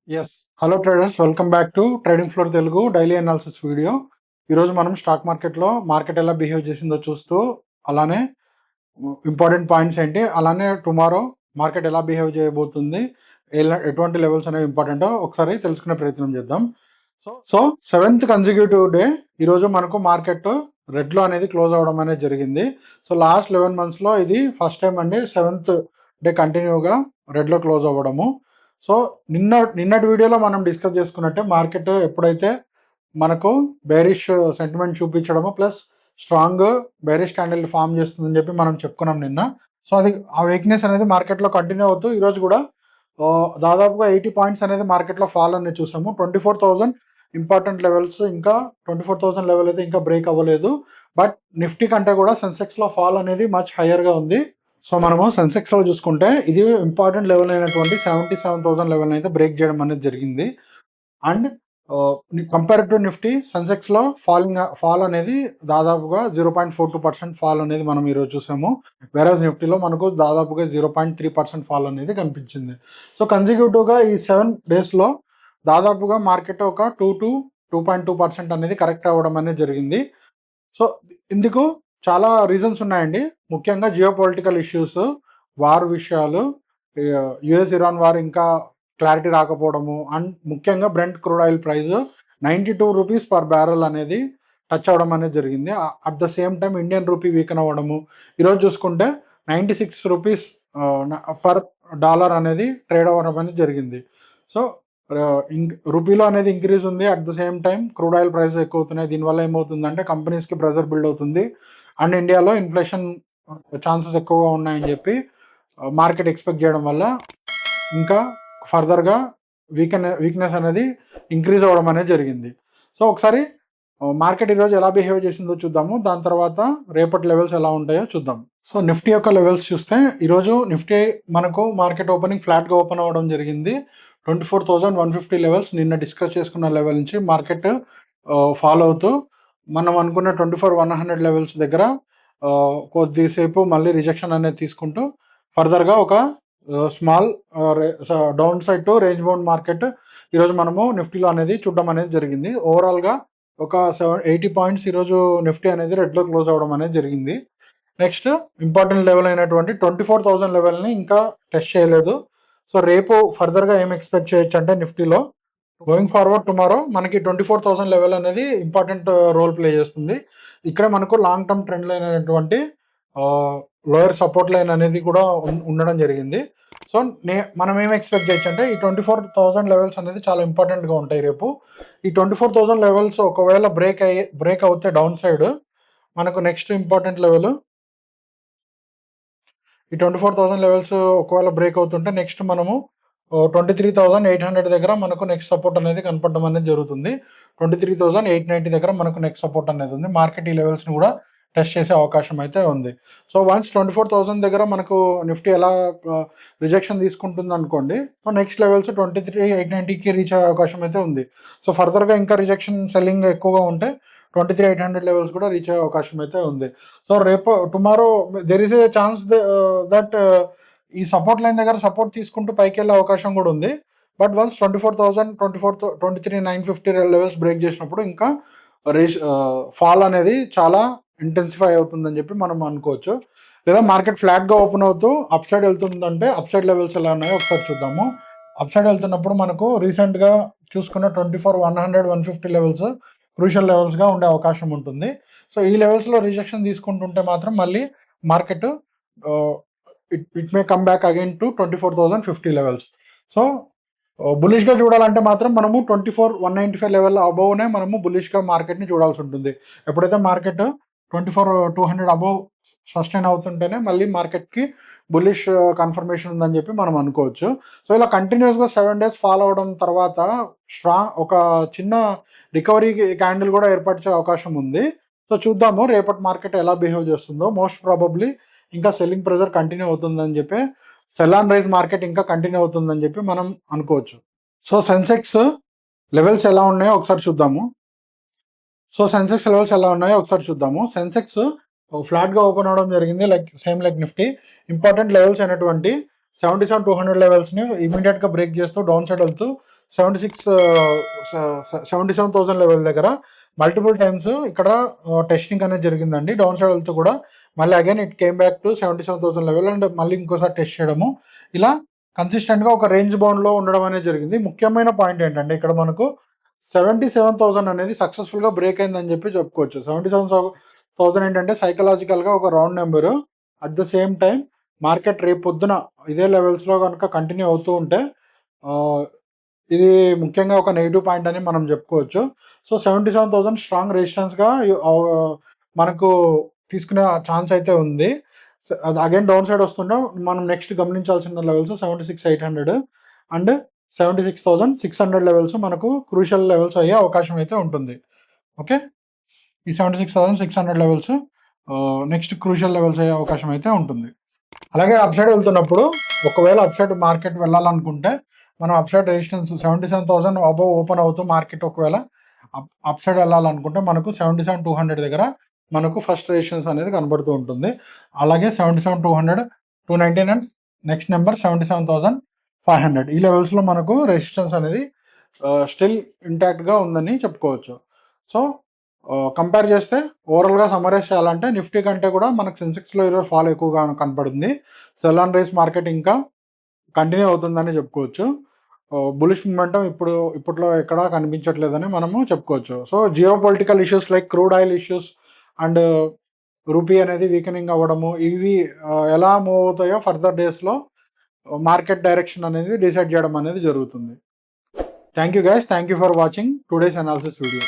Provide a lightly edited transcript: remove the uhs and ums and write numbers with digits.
Yes. Hello traders, welcome back to trading floor Telugu daily analysis video. ఈరోజు మనం stock మార్కెట్లో market ఎలా behave చేసిందో చూస్తూ, అలానే ఇంపార్టెంట్ పాయింట్స్ ఏంటి, అలానే టుమారో మార్కెట్ ఎలా బిహేవ్ చేయబోతుంది, ఎటువంటి లెవెల్స్ అనేవి ఇంపార్టెంటో ఒకసారి తెలుసుకునే ప్రయత్నం చేద్దాం. సో 7th కన్సిక్యూటివ్ డే ఈరోజు మనకు మార్కెట్ రెడ్లో అనేది క్లోజ్ అవ్వడం అనేది జరిగింది. సో లాస్ట్ 11 monthsలో ఇది ఫస్ట్ టైం అండి 7th డే కంటిన్యూగా రెడ్లో క్లోజ్ అవ్వడము. సో నిన్నటి వీడియోలో మనం డిస్కస్ చేసుకున్నట్టే మార్కెట్ ఎప్పుడైతే మనకు బేరిష్ సెంటిమెంట్ చూపించడము plus strong bearish candle form చేస్తుందని చెప్పి మనం చెప్పుకున్నాం నిన్న. సో అది ఆ వీక్నెస్ అనేది మార్కెట్లో కంటిన్యూ అవుతూ ఈరోజు కూడా దాదాపుగా 80 పాయింట్స్ అనేది మార్కెట్లో ఫాల్ అనేది చూసాము. 24,000 ఇంపార్టెంట్ లెవెల్స్, ఇంకా 24,000 లెవెల్ అయితే ఇంకా బ్రేక్ అవ్వలేదు. బట్ నిఫ్టీ కంటే కూడా సెన్సెక్స్లో ఫాల్ అనేది మచ్ హయ్యర్గా ఉంది. సో మనము సెన్సెక్స్లో చూసుకుంటే ఇది ఇంపార్టెంట్ లెవెల్ అయినటువంటి 77,000 లెవెల్ అయితే బ్రేక్ చేయడం అనేది జరిగింది. అండ్ కంపేర్ టు నిఫ్టీ సెన్సెక్స్లో ఫాల్ అనేది దాదాపుగా 0.42% ఫాల్ అనేది మనం ఈరోజు చూసాము. వేరేజ్ నిఫ్టీలో మనకు దాదాపుగా 0.3% ఫాల్ అనేది కనిపించింది. సో కన్సిక్యూటివ్గా ఈ 7 డేస్లో దాదాపుగా మార్కెట్ ఒక 2.2% అనేది కరెక్ట్ అవ్వడం అనేది జరిగింది. సో ఇందుకు చాలా రీజన్స్ ఉన్నాయండి. ముఖ్యంగా జియో పొలిటికల్ ఇష్యూస్, వార్ విషయాలు, యుఎస్ ఇరాన్ వార్ ఇంకా క్లారిటీ రాకపోవడము, అండ్ ముఖ్యంగా Brent crude oil price 92 rupees per barrel అనేది టచ్ అవ్వడం అనేది జరిగింది. At the same time Indian rupee weaken అవ్వడము, ఈరోజు చూసుకుంటే 96 రూపీస్ పర్ డాలర్ అనేది ట్రేడ్ అవ్వడం అనేది జరిగింది. సో రూపీలో అనేది ఇంక్రీజ్ ఉంది, at the same time crude oil price ఎక్కువ అవుతున్నాయి. దీనివల్ల ఏమవుతుందంటే కంపెనీస్కి ప్రెజర్ బిల్డ్ అవుతుంది అండ్ ఇండియాలో ఇన్ఫ్లేషన్ ఛాన్సెస్ ఎక్కువగా ఉన్నాయని చెప్పి మార్కెట్ ఎక్స్పెక్ట్ చేయడం వల్ల ఇంకా ఫర్దర్గా వీక్నెస్ అనేది ఇంక్రీజ్ అవ్వడం అనేది జరిగింది. సో ఒకసారి మార్కెట్ ఈరోజు ఎలా బిహేవ్ చేసిందో చూద్దాము, దాని తర్వాత రేపటి లెవెల్స్ ఎలా ఉంటాయో చూద్దాం. సో నిఫ్టీ యొక్క లెవెల్స్ చూస్తే ఈరోజు నిఫ్టీ మనకు మార్కెట్ ఓపెనింగ్ ఫ్లాట్గా ఓపెన్ అవ్వడం జరిగింది. 24,150 లెవెల్స్ నిన్న డిస్కస్ చేసుకున్న లెవెల్ నుంచి మార్కెట్ ఫాలో అవుతూ మనం అనుకున్న 24,100 లెవెల్స్ దగ్గర కొద్దిసేపు మళ్ళీ రిజెక్షన్ అనేది తీసుకుంటూ ఫర్దర్గా ఒక small down side to range bound market ఈరోజు మనము నిఫ్టీలో అనేది చూడడం అనేది జరిగింది. ఓవరాల్గా ఒక 80 పాయింట్స్ ఈరోజు నిఫ్టీ అనేది రెడ్లో క్లోజ్ అవ్వడం అనేది జరిగింది. నెక్స్ట్ ఇంపార్టెంట్ లెవెల్ అయినటువంటి 24,000 లెవెల్ని ఇంకా టెస్ట్ చేయలేదు. సో రేపు ఫర్దర్గా ఏం ఎక్స్పెక్ట్ చేయొచ్చు అంటే నిఫ్టీలో గోయింగ్ ఫార్వర్డ్ టుమారో మనకి 24,000 లెవెల్ అనేది ఇంపార్టెంట్ రోల్ ప్లే చేస్తుంది. ఇక్కడ మనకు లాంగ్ టర్మ్ ట్రెండ్ లైన్ అయినటువంటి లోయర్ సపోర్ట్ లైన్ అనేది కూడా ఉండడం జరిగింది. సో మనం ఏం ఎక్స్పెక్ట్ చేయొచ్చు అంటే ఈ 24,000 లెవెల్స్ అనేది చాలా ఇంపార్టెంట్గా ఉంటాయి రేపు. ఈ 24,000 లెవెల్స్ ఒకవేళ బ్రేక్ అవుతే డౌన్ సైడ్ మనకు నెక్స్ట్ ఇంపార్టెంట్ లెవెల్ ఈ 24,000 లెవెల్స్ ఒకవేళ బ్రేక్ అవుతుంటే నెక్స్ట్ మనము 23,800 దగ్గర మనకు నెక్స్ట్ సపోర్ట్ అనేది కనపడడం అనేది జరుగుతుంది. 23,890 దగ్గర మనకు నెక్స్ట్ సపోర్ట్ అనేది ఉంది. మార్కెట్ ఈ లెవెల్స్ని కూడా టెస్ట్ చేసే అవకాశం అయితే ఉంది. సో వన్స్ 24,000 దగ్గర మనకు నిఫ్టీ ఎలా రిజెక్షన్ తీసుకుంటుంది అనుకోండి, సో నెక్స్ట్ లెవెల్స్ 23,890కి రీచ్ అయ్యే అవకాశం అయితే ఉంది. సో ఫర్దర్గా ఇంకా రిజెక్షన్ సెల్లింగ్ ఎక్కువగా ఉంటే 23,800 లెవెల్స్ కూడా రీచ్ అయ్యే అవకాశం అయితే ఉంది. సో రేపు tomorrow there is a chance that ఈ సపోర్ట్ లైన్ దగ్గర సపోర్ట్ తీసుకుంటూ పైకి వెళ్ళే అవకాశం కూడా ఉంది. బట్ వన్స్ 23,950 లెవెల్స్ బ్రేక్ చేసినప్పుడు ఇంకా ఫాల్ అనేది చాలా ఇంటెన్సిఫై అవుతుందని చెప్పి మనం అనుకోవచ్చు. లేదా మార్కెట్ ఫ్లాట్గా ఓపెన్ అవుతూ అప్ సైడ్ వెళ్తుందంటే అప్ సైడ్ లెవెల్స్ ఎలా ఉన్నాయో ఒకసారి చూద్దాము. అప్ సైడ్ వెళ్తున్నప్పుడు మనకు రీసెంట్గా చూసుకున్న 24,100, 150 లెవెల్స్ క్రూషియల్ లెవెల్స్గా ఉండే అవకాశం ఉంటుంది. సో ఈ లెవెల్స్లో రిజెక్షన్ తీసుకుంటుంటే మాత్రం మళ్ళీ market it may come back again to 24,050 levels. So బులిష్గా చూడాలంటే మాత్రం మనము 24,195 లెవెల్ అబోవ్నే మనము బులిష్గా మార్కెట్ని చూడాల్సి ఉంటుంది. ఎప్పుడైతే మార్కెట్ 24,200 అబోవ్ సస్టైన్ అవుతుంటేనే మళ్ళీ మార్కెట్కి బులిష్ కన్ఫర్మేషన్ ఉందని చెప్పి మనం అనుకోవచ్చు. సో ఇలా కంటిన్యూస్గా 7 days ఫాలో అవడం తర్వాత ఒక చిన్న రికవరీ క్యాండిల్ కూడా ఏర్పరిచే అవకాశం ఉంది. సో చూద్దాము రేపటి మార్కెట్ ఎలా బిహేవ్ చేస్తుందో. మోస్ట్ ప్రాబబ్లీ ఇంకా సెల్లింగ్ ప్రెజర్ కంటిన్యూ అవుతుందని చెప్పి, సెల్ అండ్ రైజ్ మార్కెట్ ఇంకా కంటిన్యూ అవుతుందని చెప్పి మనం అనుకోవచ్చు. సో సెన్సెక్స్ లెవెల్స్ ఎలా ఉన్నాయో ఒకసారి చూద్దాము. సెన్సెక్స్ ఫ్లాట్గా ఓపెన్ అవడం జరిగింది, లైక్ నిఫ్టీ. ఇంపార్టెంట్ లెవెల్స్ అయినటువంటి 77,200 లెవెల్స్ని ఇమీడియట్గా బ్రేక్ చేస్తూ డౌన్ సైడ్ వెళ్తూ 77,000 లెవెల్ దగ్గర మల్టిపుల్ టైమ్స్ ఇక్కడ టెస్టింగ్ అనేది జరిగిందండి. డౌన్ సైడ్ వెళ్తూ కూడా మళ్ళీ again it came back to 77,000 level and మళ్ళీ ఇంకోసారి టెస్ట్ చేయడము, ఇలా కన్సిస్టెంట్గా ఒక రేంజ్ బౌండ్లో ఉండడం అనేది జరిగింది. ముఖ్యమైన పాయింట్ ఏంటంటే ఇక్కడ మనకు 77,000 అనేది సక్సెస్ఫుల్గా బ్రేక్ అయిందని చెప్పి చెప్పుకోవచ్చు. 77,000 ఏంటంటే సైకలాజికల్గా ఒక round number. At the same time market రేపు పొద్దున ఇదే లెవెల్స్లో కనుక కంటిన్యూ అవుతూ ఉంటే ఇది ముఖ్యంగా ఒక నెగిటివ్ పాయింట్ అని మనం చెప్పుకోవచ్చు. సో 77,000 స్ట్రాంగ్ రెసిస్టెన్స్గా మనకు తీసుకునే ఛాన్స్ అయితే ఉంది. అది అగైన్ డౌన్ సైడ్ వస్తుంటే మనం నెక్స్ట్ గమనించాల్సిన లెవెల్స్ 76,800 అండ్ 76,600 లెవెల్స్ మనకు క్రూషియల్ లెవెల్స్ అయ్యే అవకాశం అయితే ఉంటుంది. ఓకే, ఈ 76,600 లెవెల్స్ నెక్స్ట్ క్రూషియల్ లెవెల్స్ అయ్యే అవకాశం అయితే ఉంటుంది. అలాగే అప్సైడ్ వెళ్తున్నప్పుడు ఒకవేళ అప్సైడ్ మార్కెట్ వెళ్ళాలనుకుంటే మనం అప్సైడ్ రెసిస్టెన్స్ 77,000 అబోవ్ ఓపెన్ అవుతూ మార్కెట్ ఒకవేళ అప్సైడ్ వెళ్ళాలనుకుంటే మనకు 77,200 దగ్గర మనకు ఫస్ట్ రెసిస్టెన్స్ అనేది కనబడుతూ ఉంటుంది. అలాగే 77,200, 299 అండ్ నెక్స్ట్ నెంబర్ 77,500 ఈ లెవెల్స్లో మనకు రెసిస్టెన్స్ అనేది స్టిల్ ఇంటాక్ట్గా ఉందని చెప్పుకోవచ్చు. సో కంపేర్ చేస్తే ఓవరాల్గా సమ్మరైజ్ చేయాలంటే నిఫ్టీ కంటే కూడా మనకు సెన్సెక్స్లో ఈరోజు ఫాల్ ఎక్కువగా కనపడింది. సెల్ అండ్ రైస్ మార్కెట్ ఇంకా కంటిన్యూ అవుతుందని చెప్పుకోవచ్చు. బులిష్ మూమెంటం ఇప్పట్లో ఎక్కడా కనిపించట్లేదని మనము చెప్పుకోవచ్చు. So Jio political issues like crude oil issues and rupee అనేది వీకెనింగ్ అవ్వడము, ఇవి ఎలా మూవ్ అవుతాయో ఫర్దర్ డేస్లో మార్కెట్ డైరెక్షన్ అనేది డిసైడ్ చేయడం అనేది జరుగుతుంది. Thank you guys, thank you for watching today's analysis video.